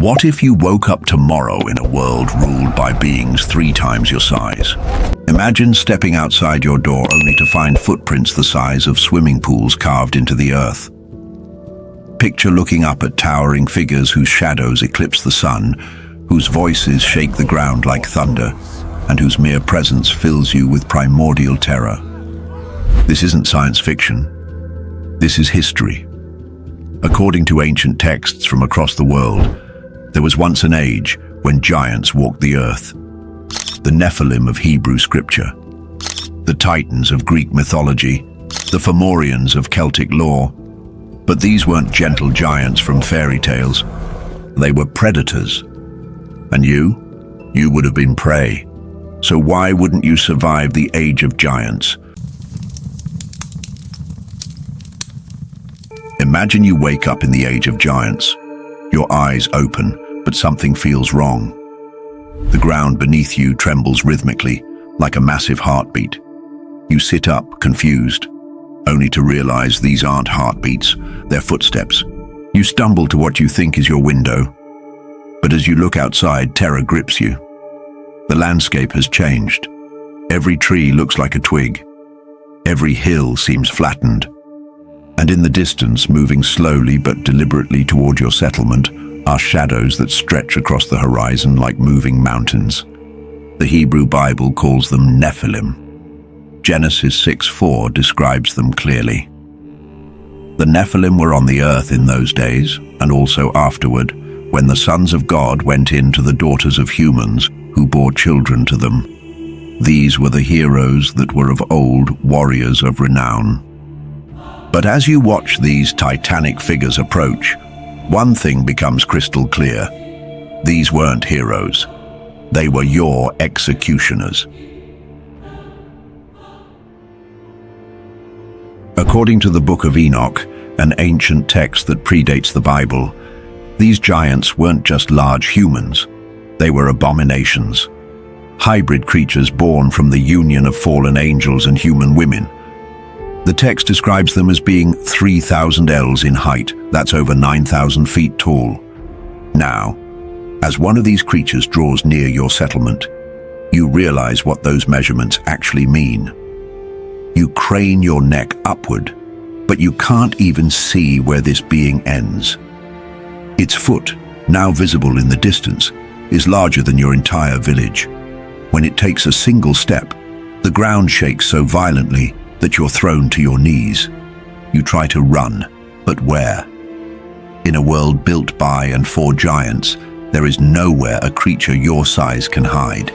What if you woke up tomorrow in a world ruled by beings 3 times your size? Imagine stepping outside your door only to find footprints the size of swimming pools carved into the earth. Picture looking up at towering figures whose shadows eclipse the sun, whose voices shake the ground like thunder, and whose mere presence fills you with primordial terror. This isn't science fiction. This is history. According to ancient texts from across the world, there was once an age when giants walked the earth. The Nephilim of Hebrew scripture, the Titans of Greek mythology, the Fomorians of Celtic lore. But these weren't gentle giants from fairy tales. They were predators. And you would have been prey. So why wouldn't you survive the age of giants? Imagine you wake up in the age of giants. Your eyes open, but something feels wrong. The ground beneath you trembles rhythmically, like a massive heartbeat. You sit up, confused, only to realize these aren't heartbeats, they're footsteps. You stumble to what you think is your window, but as you look outside, terror grips you. The landscape has changed. Every tree looks like a twig. Every hill seems flattened. And in the distance, moving slowly but deliberately toward your settlement, are shadows that stretch across the horizon like moving mountains. The Hebrew Bible calls them Nephilim. Genesis 6:4 describes them clearly. The Nephilim were on the earth in those days, and also afterward, when the sons of God went in to the daughters of humans, who bore children to them. These were the heroes that were of old, warriors of renown. But as you watch these titanic figures approach, one thing becomes crystal clear. These weren't heroes. They were your executioners. According to the Book of Enoch, an ancient text that predates the Bible, these giants weren't just large humans. They were abominations. Hybrid creatures born from the union of fallen angels and human women. The text describes them as being 3,000 ells in height. That's over 9,000 feet tall. Now, as one of these creatures draws near your settlement, you realize what those measurements actually mean. You crane your neck upward, but you can't even see where this being ends. Its foot, now visible in the distance, is larger than your entire village. When it takes a single step, the ground shakes so violently that you're thrown to your knees. You try to run, but where? In a world built by and for giants, there is nowhere a creature your size can hide.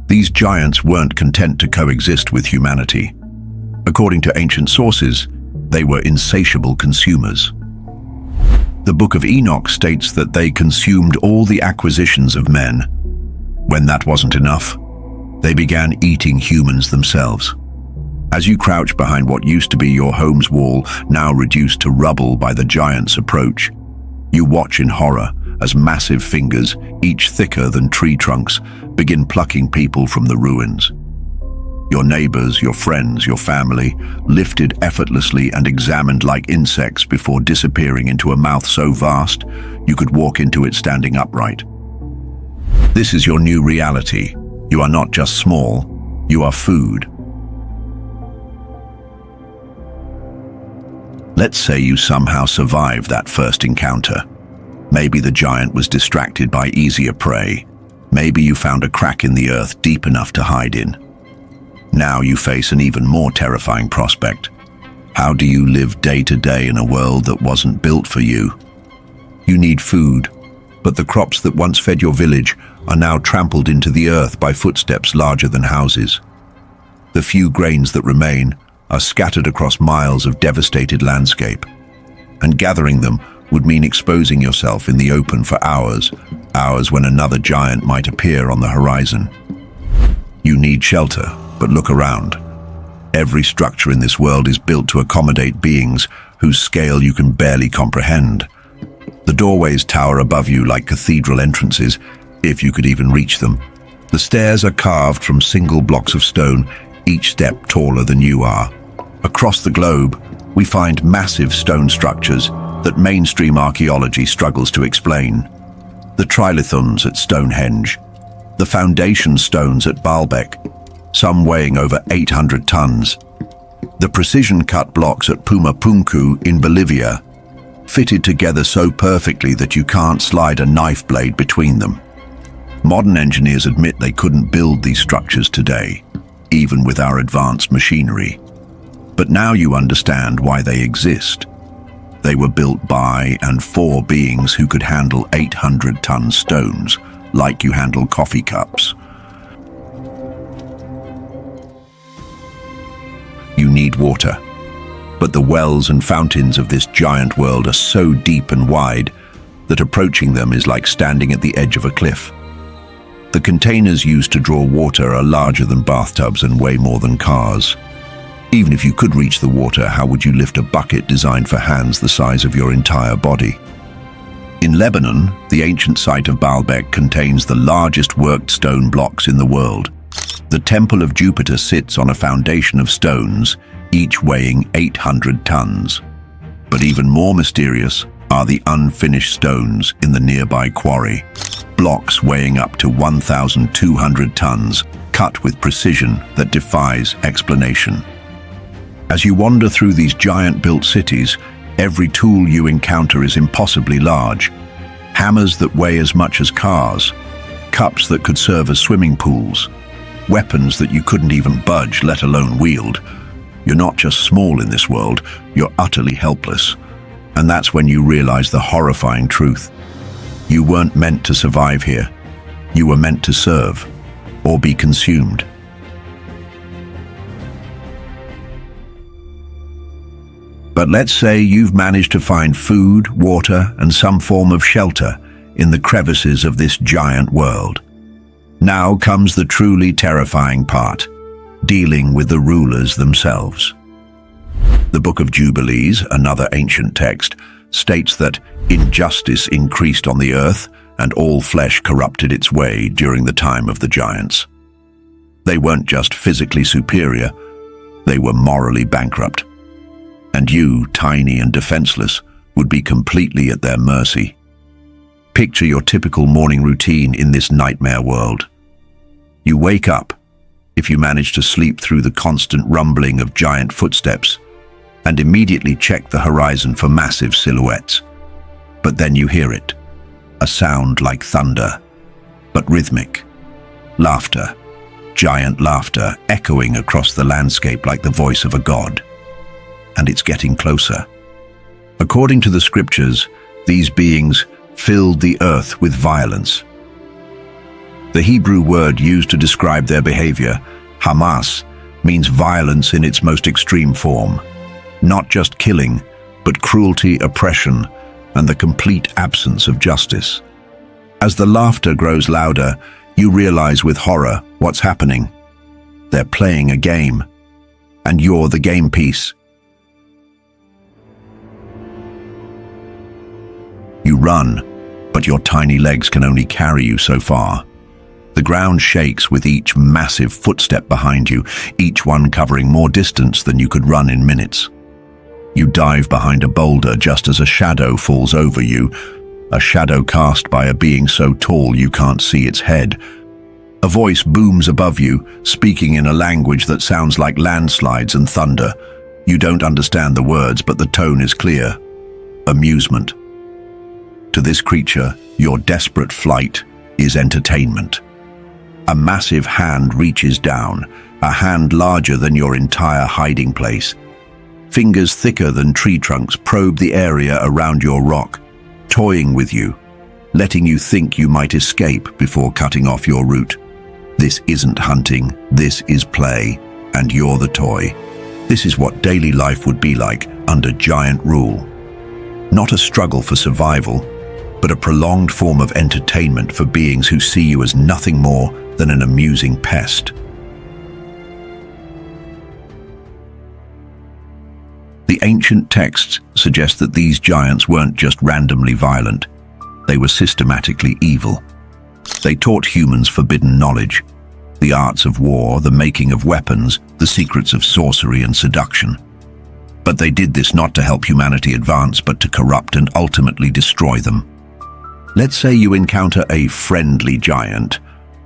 These giants weren't content to coexist with humanity. According to ancient sources, they were insatiable consumers. The Book of Enoch states that they consumed all the acquisitions of men. When that wasn't enough, they began eating humans themselves. As you crouch behind what used to be your home's wall, now reduced to rubble by the giant's approach, you watch in horror as massive fingers, each thicker than tree trunks, begin plucking people from the ruins. Your neighbors, your friends, your family, lifted effortlessly and examined like insects before disappearing into a mouth so vast you could walk into it standing upright. This is your new reality. You are not just small, you are food. Let's say you somehow survived that first encounter. Maybe the giant was distracted by easier prey. Maybe you found a crack in the earth deep enough to hide in. Now you face an even more terrifying prospect. How do you live day to day in a world that wasn't built for you? You need food, but the crops that once fed your village are now trampled into the earth by footsteps larger than houses. The few grains that remain are scattered across miles of devastated landscape, and gathering them would mean exposing yourself in the open for hours when another giant might appear on the horizon. You need shelter, but look around. Every structure in this world is built to accommodate beings whose scale you can barely comprehend. The doorways tower above you like cathedral entrances, if you could even reach them. The stairs are carved from single blocks of stone, each step taller than you are. Across the globe, we find massive stone structures that mainstream archaeology struggles to explain. The trilithons at Stonehenge, the foundation stones at Baalbek, some weighing over 800 tons, the precision-cut blocks at Puma Punku in Bolivia, fitted together so perfectly that you can't slide a knife blade between them. Modern engineers admit they couldn't build these structures today, even with our advanced machinery. But now you understand why they exist. They were built by and for beings who could handle 800-ton stones, like you handle coffee cups. You need water, but the wells and fountains of this giant world are so deep and wide that approaching them is like standing at the edge of a cliff. The containers used to draw water are larger than bathtubs and weigh more than cars. Even if you could reach the water, how would you lift a bucket designed for hands the size of your entire body? In Lebanon, the ancient site of Baalbek contains the largest worked stone blocks in the world. The Temple of Jupiter sits on a foundation of stones, each weighing 800 tons. But even more mysterious are the unfinished stones in the nearby quarry. Blocks weighing up to 1,200 tons, cut with precision that defies explanation. As you wander through these giant-built cities, every tool you encounter is impossibly large. Hammers that weigh as much as cars, cups that could serve as swimming pools, weapons that you couldn't even budge, let alone wield. You're not just small in this world, you're utterly helpless. And that's when you realize the horrifying truth. You weren't meant to survive here. You were meant to serve, or be consumed. But let's say you've managed to find food, water, and some form of shelter in the crevices of this giant world. Now comes the truly terrifying part, dealing with the rulers themselves. The Book of Jubilees, another ancient text, states that injustice increased on the earth and all flesh corrupted its way during the time of the giants. They weren't just physically superior, they were morally bankrupt. And you, tiny and defenseless, would be completely at their mercy. Picture your typical morning routine in this nightmare world. You wake up, if you manage to sleep through the constant rumbling of giant footsteps, and immediately check the horizon for massive silhouettes. But then you hear it, a sound like thunder, but rhythmic. Laughter, giant laughter, echoing across the landscape like the voice of a god. And it's getting closer. According to the scriptures, these beings filled the earth with violence. The Hebrew word used to describe their behavior, Hamas, means violence in its most extreme form. Not just killing, but cruelty, oppression, and the complete absence of justice. As the laughter grows louder, you realize with horror what's happening. They're playing a game, and you're the game piece. You run, but your tiny legs can only carry you so far. The ground shakes with each massive footstep behind you, each one covering more distance than you could run in minutes. You dive behind a boulder just as a shadow falls over you, a shadow cast by a being so tall you can't see its head. A voice booms above you, speaking in a language that sounds like landslides and thunder. You don't understand the words, but the tone is clear. Amusement. To this creature, your desperate flight is entertainment. A massive hand reaches down, a hand larger than your entire hiding place. Fingers thicker than tree trunks probe the area around your rock, toying with you, letting you think you might escape before cutting off your route. This isn't hunting, this is play, and you're the toy. This is what daily life would be like under giant rule. Not a struggle for survival, but a prolonged form of entertainment for beings who see you as nothing more than an amusing pest. The ancient texts suggest that these giants weren't just randomly violent, they were systematically evil. They taught humans forbidden knowledge, the arts of war, the making of weapons, the secrets of sorcery and seduction. But they did this not to help humanity advance, but to corrupt and ultimately destroy them. Let's say you encounter a friendly giant,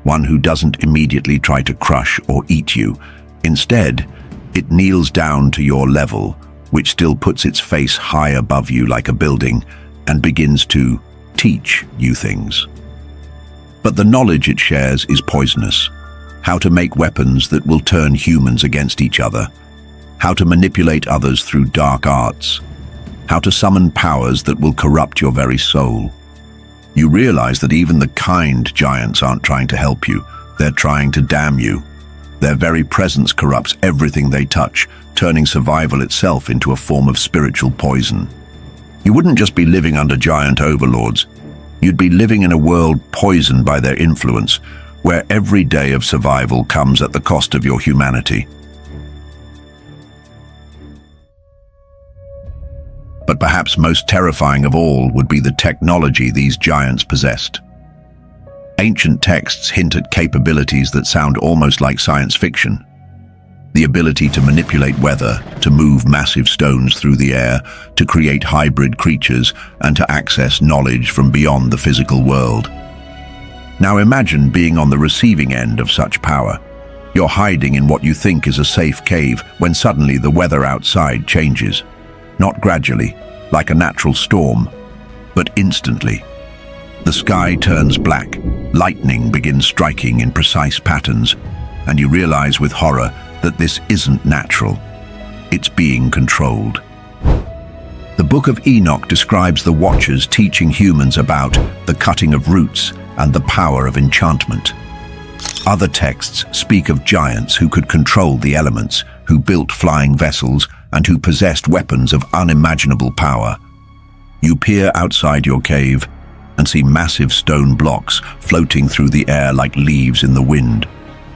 one who doesn't immediately try to crush or eat you. Instead, it kneels down to your level, which still puts its face high above you like a building, and begins to teach you things. But the knowledge it shares is poisonous. How to make weapons that will turn humans against each other. How to manipulate others through dark arts. How to summon powers that will corrupt your very soul. You realize that even the kind giants aren't trying to help you. They're trying to damn you. Their very presence corrupts everything they touch, turning survival itself into a form of spiritual poison. You wouldn't just be living under giant overlords. You'd be living in a world poisoned by their influence, where every day of survival comes at the cost of your humanity. But perhaps most terrifying of all would be the technology these giants possessed. Ancient texts hint at capabilities that sound almost like science fiction. The ability to manipulate weather, to move massive stones through the air, to create hybrid creatures, and to access knowledge from beyond the physical world. Now imagine being on the receiving end of such power. You're hiding in what you think is a safe cave when suddenly the weather outside changes. Not gradually, like a natural storm, but instantly. The sky turns black, lightning begins striking in precise patterns, and you realize with horror that this isn't natural. It's being controlled. The Book of Enoch describes the Watchers teaching humans about the cutting of roots and the power of enchantment. Other texts speak of giants who could control the elements, who built flying vessels, and who possessed weapons of unimaginable power. You peer outside your cave and see massive stone blocks floating through the air like leaves in the wind,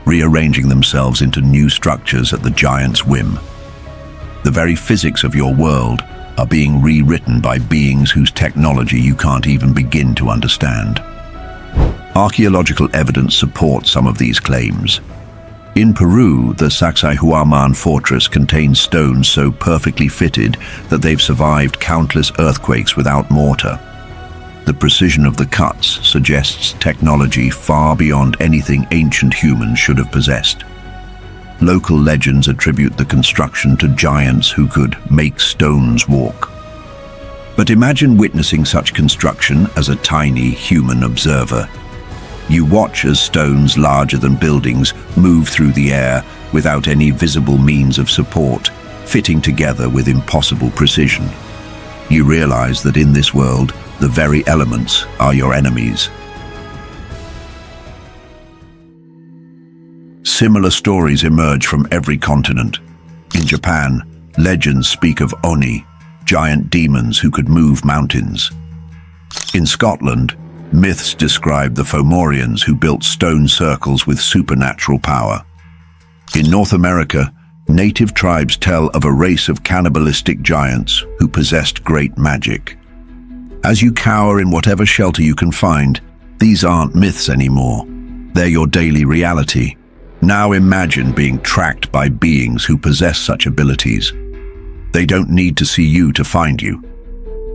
rearranging themselves into new structures at the giant's whim. The very physics of your world are being rewritten by beings whose technology you can't even begin to understand. Archaeological evidence supports some of these claims. In Peru, the Sacsayhuaman fortress contains stones so perfectly fitted that they've survived countless earthquakes without mortar. The precision of the cuts suggests technology far beyond anything ancient humans should have possessed. Local legends attribute the construction to giants who could make stones walk. But imagine witnessing such construction as a tiny human observer. You watch as stones larger than buildings move through the air without any visible means of support, fitting together with impossible precision. You realize that in this world, the very elements are your enemies. Similar stories emerge from every continent. In Japan, legends speak of Oni, giant demons who could move mountains. In Scotland, myths describe the Fomorians who built stone circles with supernatural power. In North America, native tribes tell of a race of cannibalistic giants who possessed great magic. As you cower in whatever shelter you can find, these aren't myths anymore. They're your daily reality. Now imagine being tracked by beings who possess such abilities. They don't need to see you to find you.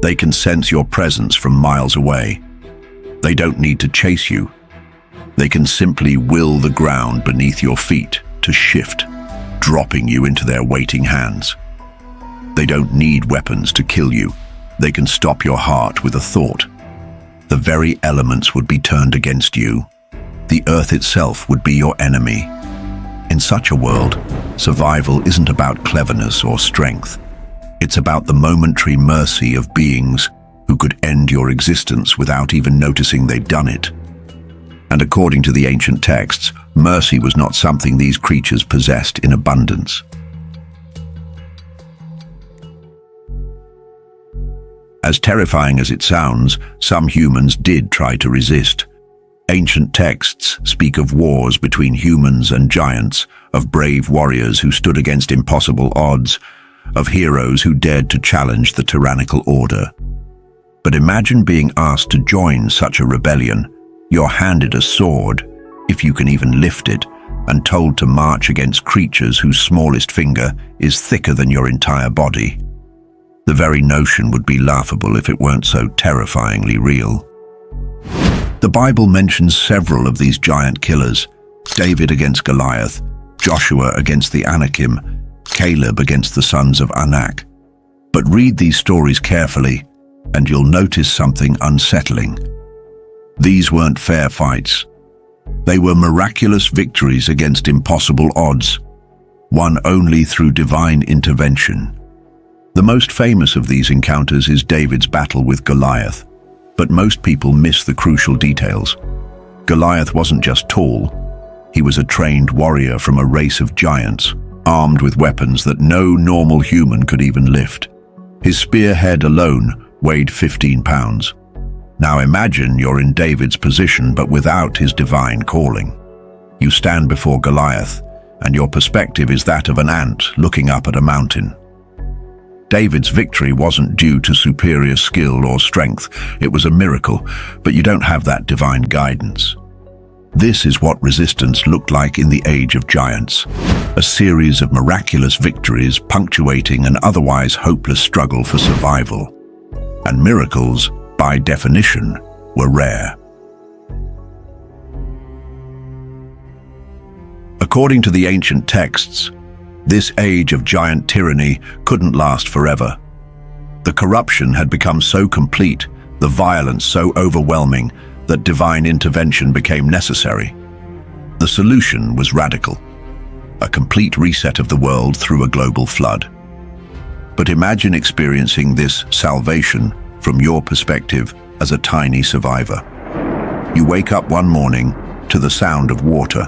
They can sense your presence from miles away. They don't need to chase you. They can simply will the ground beneath your feet to shift, dropping you into their waiting hands. They don't need weapons to kill you. They can stop your heart with a thought. The very elements would be turned against you. The earth itself would be your enemy. In such a world, survival isn't about cleverness or strength. It's about the momentary mercy of beings who could end your existence without even noticing they'd done it. And according to the ancient texts, mercy was not something these creatures possessed in abundance. As terrifying as it sounds, some humans did try to resist. Ancient texts speak of wars between humans and giants, of brave warriors who stood against impossible odds, of heroes who dared to challenge the tyrannical order. But imagine being asked to join such a rebellion. You're handed a sword, if you can even lift it, and told to march against creatures whose smallest finger is thicker than your entire body. The very notion would be laughable if it weren't so terrifyingly real. The Bible mentions several of these giant killers: David against Goliath, Joshua against the Anakim, Caleb against the sons of Anak. But read these stories carefully, and you'll notice something unsettling. These weren't fair fights. They were miraculous victories against impossible odds, won only through divine intervention. The most famous of these encounters is David's battle with Goliath, but most people miss the crucial details. Goliath wasn't just tall. He was a trained warrior from a race of giants, armed with weapons that no normal human could even lift. His spearhead alone weighed 15 pounds. Now imagine you're in David's position, but without his divine calling. You stand before Goliath, and your perspective is that of an ant looking up at a mountain. David's victory wasn't due to superior skill or strength. It was a miracle, but you don't have that divine guidance. This is what resistance looked like in the Age of Giants, a series of miraculous victories punctuating an otherwise hopeless struggle for survival. And miracles, by definition, were rare. According to the ancient texts, this age of giant tyranny couldn't last forever. The corruption had become so complete, the violence so overwhelming, that divine intervention became necessary. The solution was radical: a complete reset of the world through a global flood. But imagine experiencing this salvation from your perspective as a tiny survivor. You wake up one morning to the sound of water,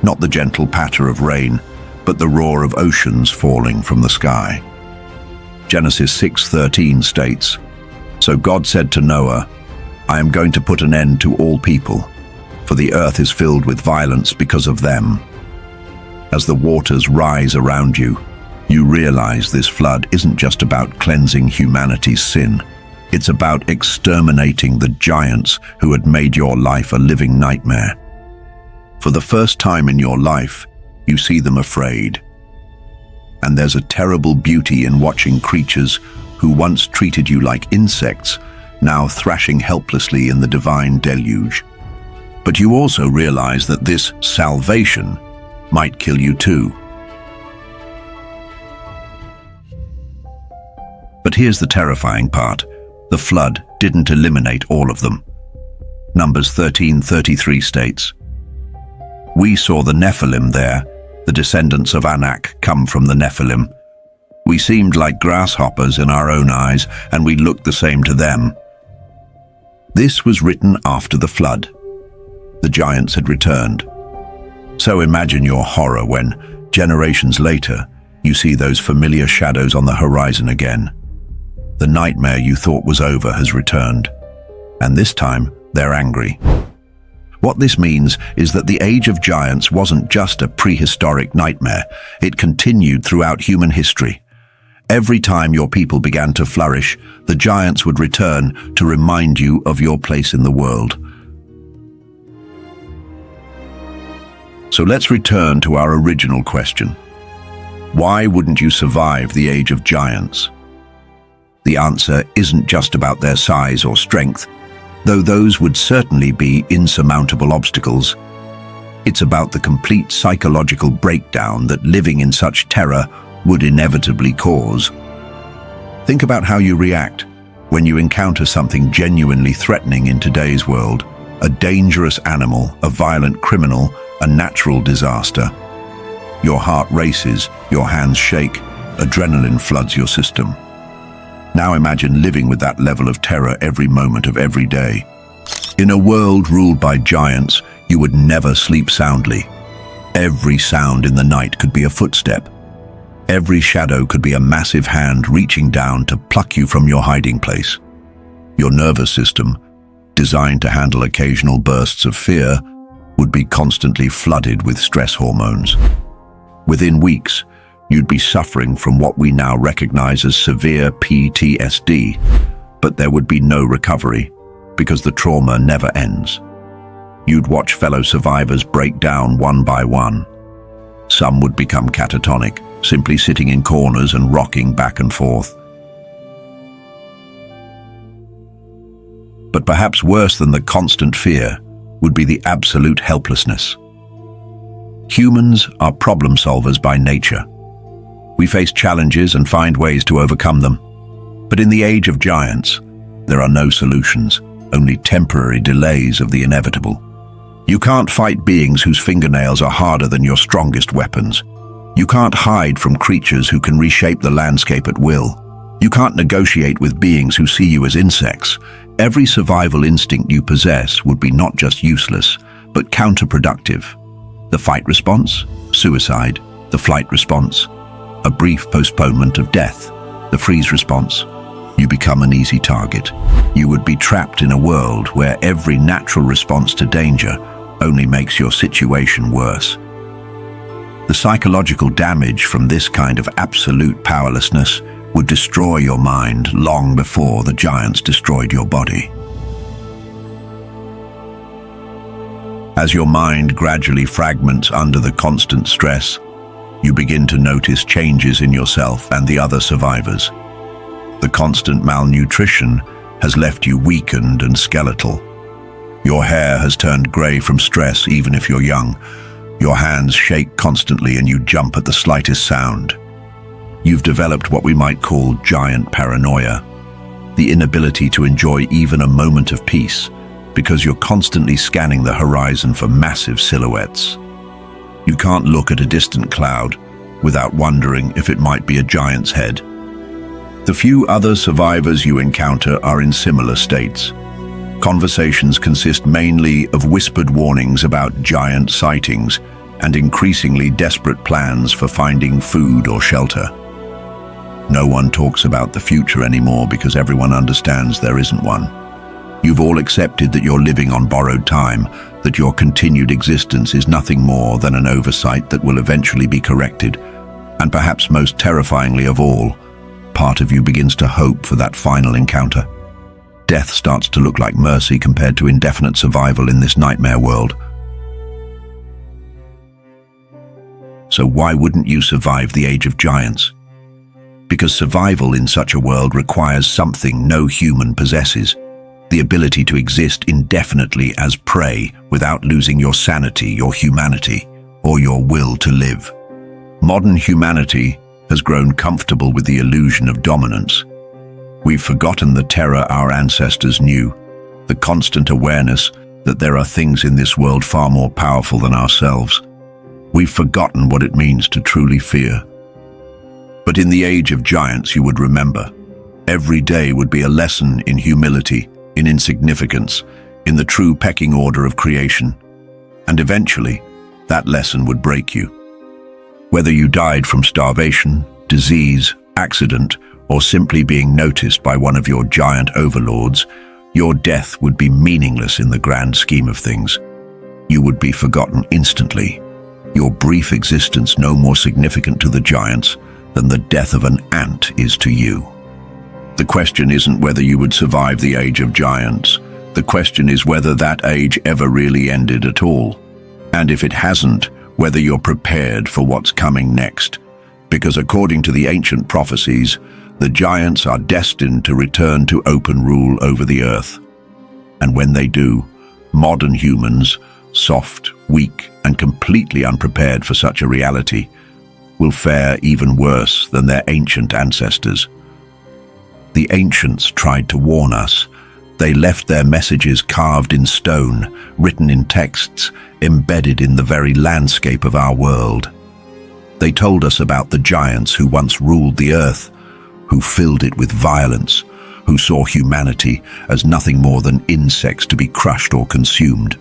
not the gentle patter of rain, but the roar of oceans falling from the sky. Genesis 6:13 states, "So God said to Noah, I am going to put an end to all people, for the earth is filled with violence because of them." As the waters rise around you, you realize this flood isn't just about cleansing humanity's sin. It's about exterminating the giants who had made your life a living nightmare. For the first time in your life, you see them afraid. And there's a terrible beauty in watching creatures who once treated you like insects now thrashing helplessly in the divine deluge. But you also realize that this salvation might kill you too. But here's the terrifying part. The flood didn't eliminate all of them. Numbers 13:33 states, "We saw the Nephilim there, the descendants of Anak come from the Nephilim. We seemed like grasshoppers in our own eyes, and we looked the same to them." This was written after the flood. The giants had returned. So imagine your horror when, generations later, you see those familiar shadows on the horizon again. The nightmare you thought was over has returned, and this time they're angry. What this means is that the Age of Giants wasn't just a prehistoric nightmare. It continued throughout human history. Every time your people began to flourish, the giants would return to remind you of your place in the world. So let's return to our original question. Why wouldn't you survive the Age of Giants? The answer isn't just about their size or strength, though those would certainly be insurmountable obstacles. It's about the complete psychological breakdown that living in such terror would inevitably cause. Think about how you react when you encounter something genuinely threatening in today's world: a dangerous animal, a violent criminal, a natural disaster. Your heart races, your hands shake, adrenaline floods your system. Now imagine living with that level of terror every moment of every day. In a world ruled by giants, you would never sleep soundly. Every sound in the night could be a footstep. Every shadow could be a massive hand reaching down to pluck you from your hiding place. Your nervous system, designed to handle occasional bursts of fear, would be constantly flooded with stress hormones. Within weeks, you'd be suffering from what we now recognize as severe PTSD, but there would be no recovery because the trauma never ends. You'd watch fellow survivors break down one by one, Some would become catatonic, simply sitting in corners and rocking back and forth. But perhaps worse than the constant fear would be the absolute helplessness. Humans are problem solvers by nature. We face challenges and find ways to overcome them. But in the age of giants, there are no solutions, only temporary delays of the inevitable. You can't fight beings whose fingernails are harder than your strongest weapons. You can't hide from creatures who can reshape the landscape at will. You can't negotiate with beings who see you as insects. Every survival instinct you possess would be not just useless, but counterproductive. The fight response? Suicide. The flight response? A brief postponement of death. The freeze response? You become an easy target. You would be trapped in a world where every natural response to danger only makes your situation worse. The psychological damage from this kind of absolute powerlessness would destroy your mind long before the giants destroyed your body. As your mind gradually fragments under the constant stress, you begin to notice changes in yourself and the other survivors. The constant malnutrition has left you weakened and skeletal. Your hair has turned grey from stress even if you're young. Your hands shake constantly and you jump at the slightest sound. You've developed what we might call giant paranoia, the inability to enjoy even a moment of peace because you're constantly scanning the horizon for massive silhouettes. You can't look at a distant cloud without wondering if it might be a giant's head. The few other survivors you encounter are in similar states. Conversations consist mainly of whispered warnings about giant sightings and increasingly desperate plans for finding food or shelter. No one talks about the future anymore because everyone understands there isn't one. You've all accepted that you're living on borrowed time, that your continued existence is nothing more than an oversight that will eventually be corrected, and perhaps most terrifyingly of all, part of you begins to hope for that final encounter. Death starts to look like mercy compared to indefinite survival in this nightmare world. So why wouldn't you survive the age of giants? Because survival in such a world requires something no human possesses: the ability to exist indefinitely as prey without losing your sanity, your humanity, or your will to live. Modern humanity has grown comfortable with the illusion of dominance. We've forgotten the terror our ancestors knew, the constant awareness that there are things in this world far more powerful than ourselves. We've forgotten what it means to truly fear. But in the age of giants, you would remember. Every day would be a lesson in humility, in insignificance, in the true pecking order of creation. And eventually, that lesson would break you. Whether you died from starvation, disease, accident, or simply being noticed by one of your giant overlords, your death would be meaningless in the grand scheme of things. You would be forgotten instantly, your brief existence no more significant to the giants than the death of an ant is to you. The question isn't whether you would survive the age of giants. The question is whether that age ever really ended at all. And if it hasn't, whether you're prepared for what's coming next. Because according to the ancient prophecies, the giants are destined to return to open rule over the earth. And when they do, modern humans, soft, weak, and completely unprepared for such a reality, will fare even worse than their ancient ancestors. The ancients tried to warn us. They left their messages carved in stone, written in texts, embedded in the very landscape of our world. They told us about the giants who once ruled the earth, who filled it with violence, who saw humanity as nothing more than insects to be crushed or consumed.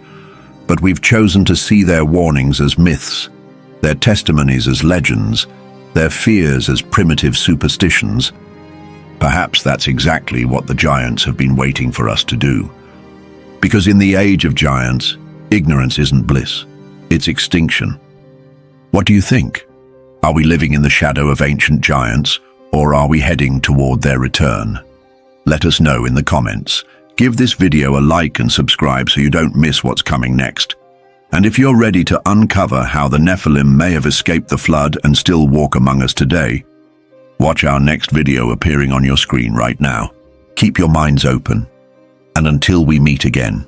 But we've chosen to see their warnings as myths, their testimonies as legends, their fears as primitive superstitions. Perhaps that's exactly what the giants have been waiting for us to do. Because in the age of giants, ignorance isn't bliss, it's extinction. What do you think? Are we living in the shadow of ancient giants, or are we heading toward their return? Let us know in the comments. Give this video a like and subscribe so you don't miss what's coming next. And if you're ready to uncover how the Nephilim may have escaped the flood and still walk among us today, watch our next video appearing on your screen right now. Keep your minds open. And until we meet again,